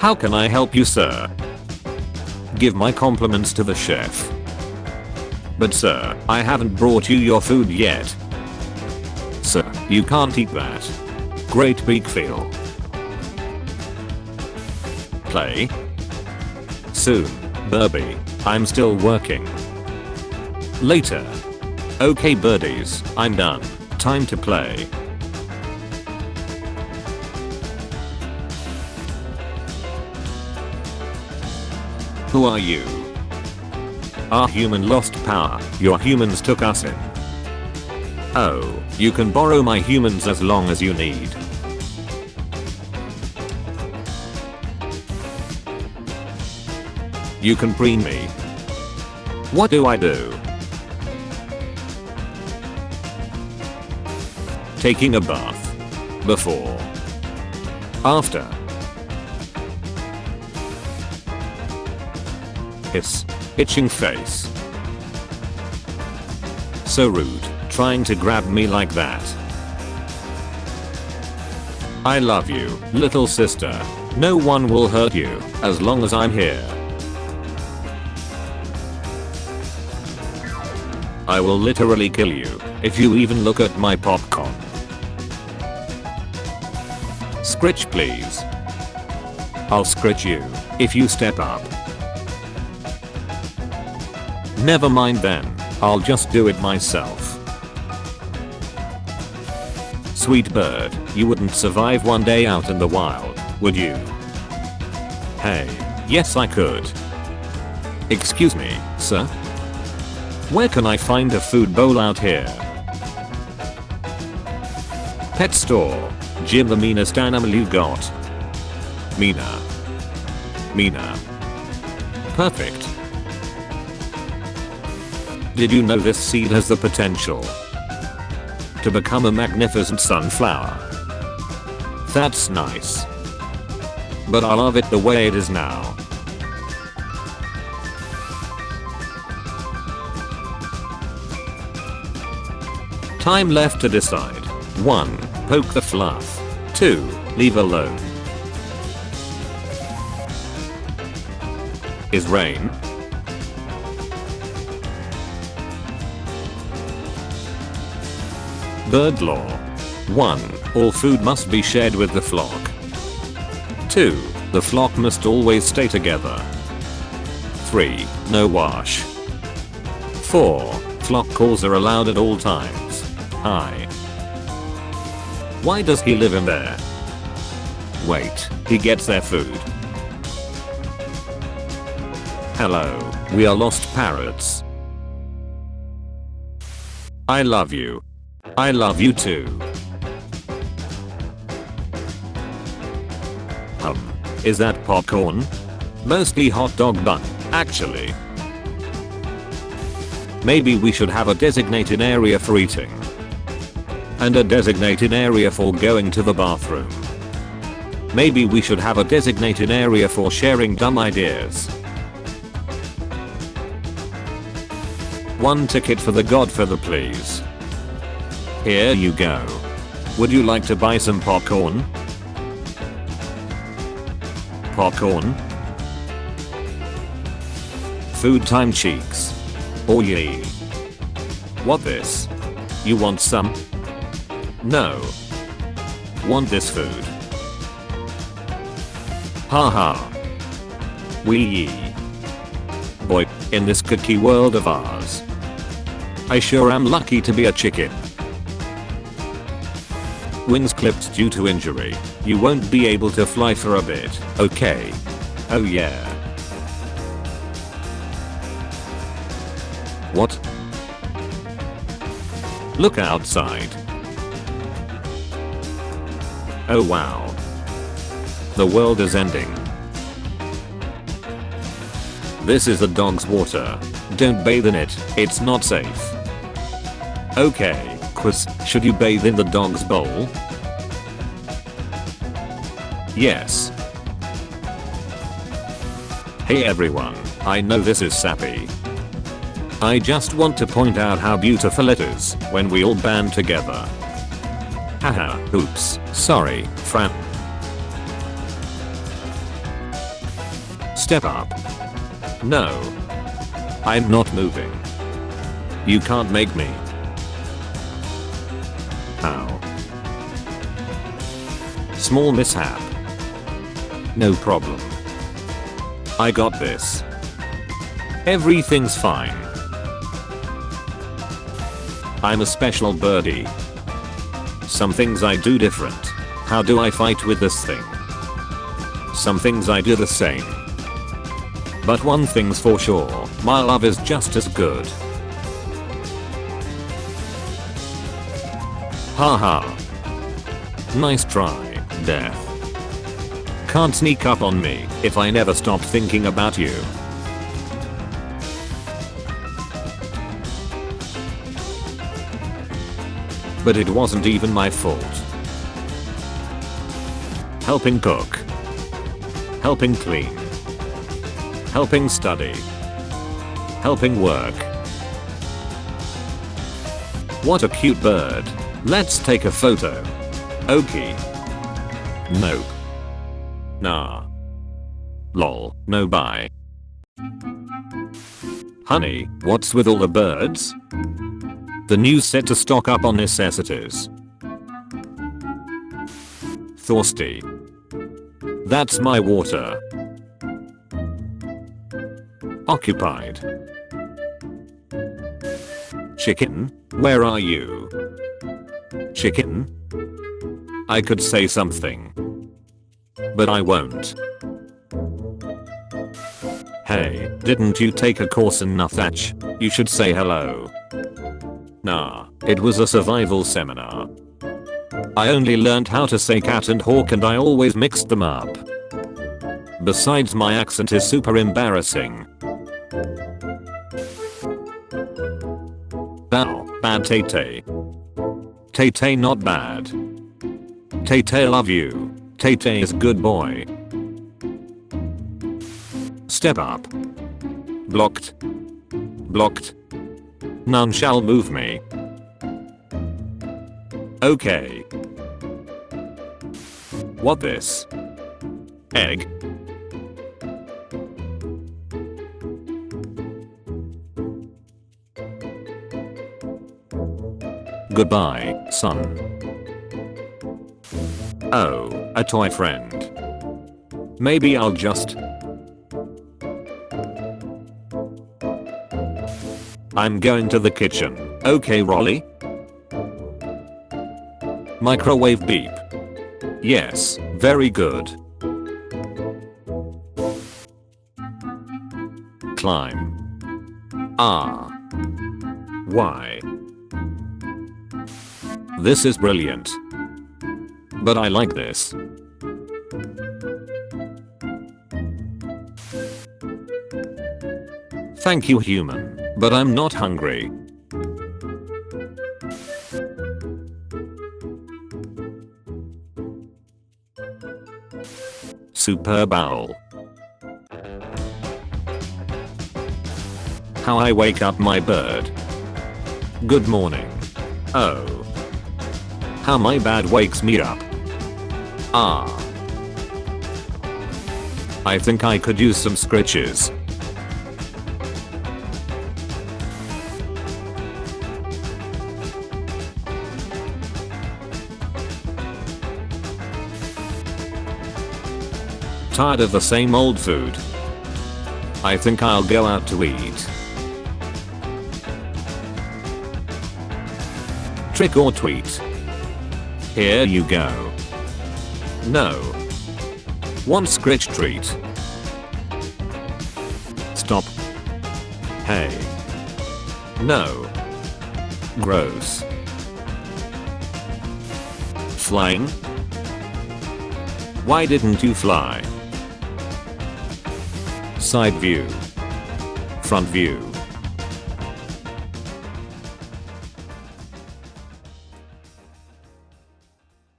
How can I help you, sir? Give my compliments to the chef. But sir, I haven't brought you your food yet. Sir, you can't eat that. Great big feel. Play? Soon, Burby. I'm still working. Later. Okay birdies, I'm done. Time to play. Who are you? Our human lost power. Your humans took us in. Oh, you can borrow my humans as long as you need. You can preen me. What do I do? Taking a bath. Before. After. Hiss. Itching face. So rude, trying to grab me like that. I love you, little sister. No one will hurt you, as long as I'm here. I will literally kill you, if you even look at my popcorn. Scritch please. I'll scritch you, if you step up. Never mind then, I'll just do it myself. Sweet bird, you wouldn't survive one day out in the wild, would you? Hey, yes I could. Excuse me, sir? Where can I find a food bowl out here? Pet store. Jim, the meanest animal you got. Meena. Meena. Perfect. Did you know this seed has the potential to become a magnificent sunflower? That's nice. But I love it the way it is now. Time left to decide. 1. Poke the fluff. 2. Leave alone. Is rain? Bird law. 1. All food must be shared with the flock. 2. The flock must always stay together. 3. No wash. 4. Flock calls are allowed at all times. Hi. Why does he live in there? Wait, he gets their food. Hello, we are lost parrots. I love you. I love you too. Is that popcorn? Mostly hot dog bun, actually. Maybe we should have a designated area for eating. And a designated area for going to the bathroom. Maybe we should have a designated area for sharing dumb ideas. 1 ticket for the Godfather please. Here you go. Would you like to buy some popcorn? Popcorn? Food time cheeks. Oh yeah. What this? You want some? No. Want this food? Haha. Wee. Boy, in this cookie world of ours. I sure am lucky to be a chicken. Wings clipped due to injury. You won't be able to fly for a bit, okay? Oh yeah. What? Look outside. Oh wow. The world is ending. This is the dog's water. Don't bathe in it, it's not safe. Okay. Quiz, should you bathe in the dog's bowl? Yes. Hey everyone, I know this is sappy. I just want to point out how beautiful it is when we all band together. Haha, oops, sorry, Fran. Step up. No. I'm not moving. You can't make me. Ow. Small mishap. No problem. I got this. Everything's fine. I'm a special birdie. Some things I do different. How do I fight with this thing? Some things I do the same. But one thing's for sure, my love is just as good. Haha. Nice try, death. Can't sneak up on me if I never stop thinking about you. But it wasn't even my fault. Helping cook. Helping clean. Helping study. Helping work. What a cute bird. Let's take a photo. Okay. Nope. Nah. Lol. No bye. Honey, what's with all the birds? The new set to stock up on necessities. Thirsty. That's my water. Occupied. Chicken, where are you? Chicken? I could say something. But I won't. Hey, didn't you take a course in nothing? You should say hello. Nah, it was a survival seminar. I only learned how to say cat and hawk and I always mixed them up. Besides, my accent is super embarrassing. Ow, bad Tay-Tay. Tay-Tay not bad. Tay-Tay love you. Tay-Tay is good boy. Step up. Blocked. Blocked. None shall move me. Okay. What this? Egg? Goodbye, son. Oh, a toy friend. Maybe I'll just... I'm going to the kitchen. Okay, Rolly? Microwave beep. Yes, very good. Climb. Ah. Why? This is brilliant. But I like this. Thank you, human, but I'm not hungry. Superb owl. How I wake up my bird. Good morning. Oh. How my bad wakes me up. Ah. I think I could use some scritches. Tired of the same old food. I think I'll go out to eat. Trick or treat. Here you go. No. One scritch treat. Stop. Hey. No. Gross. Flying? Why didn't you fly? Side view. Front view.